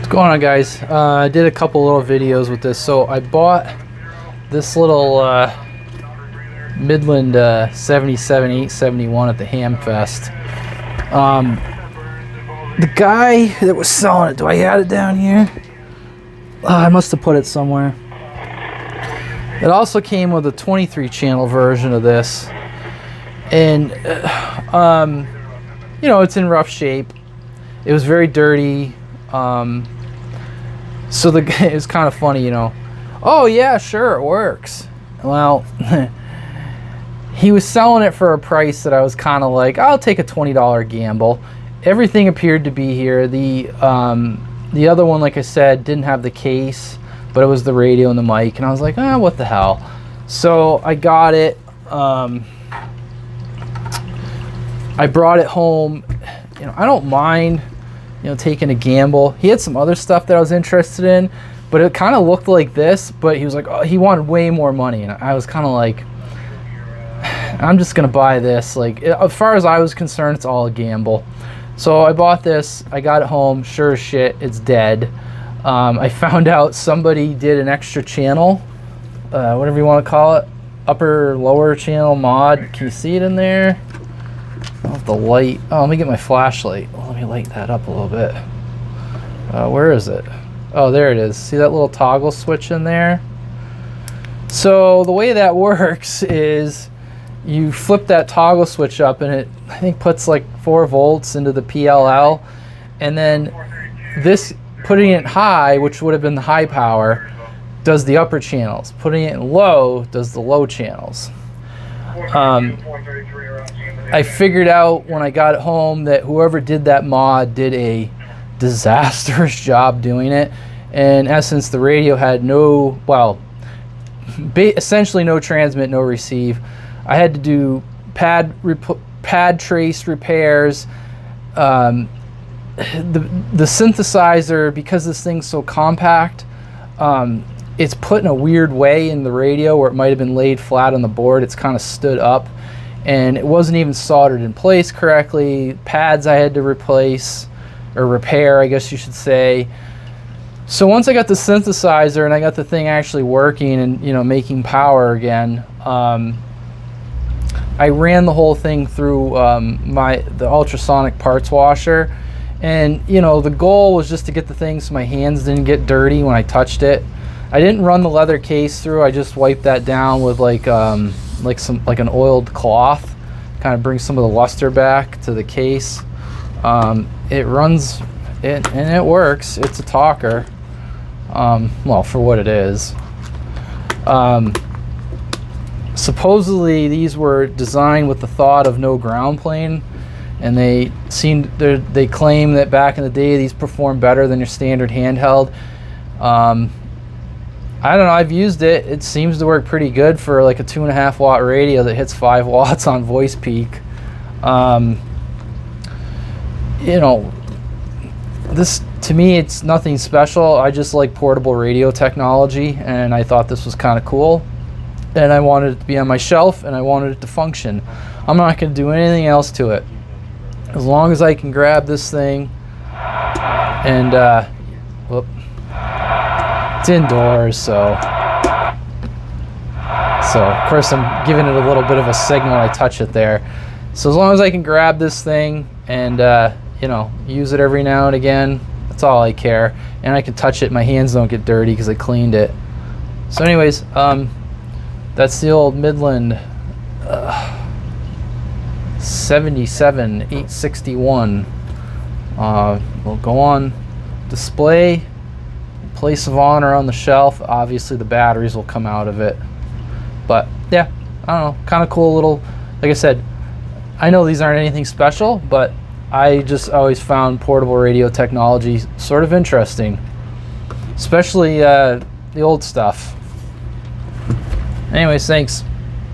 What's going on, guys? I did a couple little videos with this. So I bought this little Midland 77 871 at the Hamfest. The guy that was selling it, do I have it down here? I must have put it somewhere. It also came with a 23 channel version of this, and you know, it's in rough shape. It was very dirty. So it was kind of funny, you know. Oh yeah, sure, it works. Well, he was selling it for a price that I was kind of like, I'll take a $20 gamble. Everything appeared to be here. The other one, like I said, didn't have the case, but it was the radio and the mic, and I was like, ah, what the hell. So I got it. I brought it home. You know, I don't mind, you know, taking a gamble. He had some other stuff that I was interested in, but it kind of looked like this, but he was like, oh, he wanted way more money, and I was kind of like, I'm just gonna buy this. Like, as far as I was concerned, it's all a gamble. So I bought this, I got it home, sure as shit, it's dead. I found out somebody did an extra channel, whatever you want to call it, upper, lower channel mod. Can you see it in there? I have the light. Oh, let me get my flashlight. Well, let me light that up a little bit. Where is it? Oh, there it is. See that little toggle switch in there? So the way that works is you flip that toggle switch up, and it, I think, puts like 4 volts into the PLL, and then this, putting it high, which would have been the high power, does the upper channels. Putting it in low does the low channels. I figured out when I got it home that whoever did that mod did a disastrous job doing it. In essence, the radio had no, well, essentially no transmit, no receive. I had to do pad trace repairs. The synthesizer, because this thing's so compact, it's put in a weird way in the radio where it might have been laid flat on the board. It's kind of stood up, and it wasn't even soldered in place correctly. Pads I had to replace, or repair, I guess you should say. So once I got the synthesizer and I got the thing actually working and, you know, making power again, I ran the whole thing through the ultrasonic parts washer, and, you know, the goal was just to get the thing so my hands didn't get dirty when I touched it. I didn't run the leather case through. I just wiped that down with like an oiled cloth, kind of brings some of the luster back to the case. It runs it and it works. It's a talker. Well, for what it is. Supposedly these were designed with the thought of no ground plane, and they claim that back in the day these perform better than your standard handheld. I don't know, I've used it. It seems to work pretty good for like a 2.5 watt radio that hits 5 watts on voice peak. You know, this, to me, it's nothing special. I just like portable radio technology, and I thought this was kind of cool, and I wanted it to be on my shelf, and I wanted it to function. I'm not going to do anything else to it. As long as I can grab this thing and whoop, it's indoors, so of course I'm giving it a little bit of a signal when I touch it there. So as long as I can grab this thing and you know, use it every now and again, that's all I care. And I can touch it, my hands don't get dirty because I cleaned it. So anyways, that's the old Midland 77 861. Will go on display, place of honor on the shelf. Obviously the batteries will come out of it, but yeah, I don't know, kind of cool little, like I said, I know these aren't anything special, but I just always found portable radio technology sort of interesting, especially the old stuff. Anyways, thanks.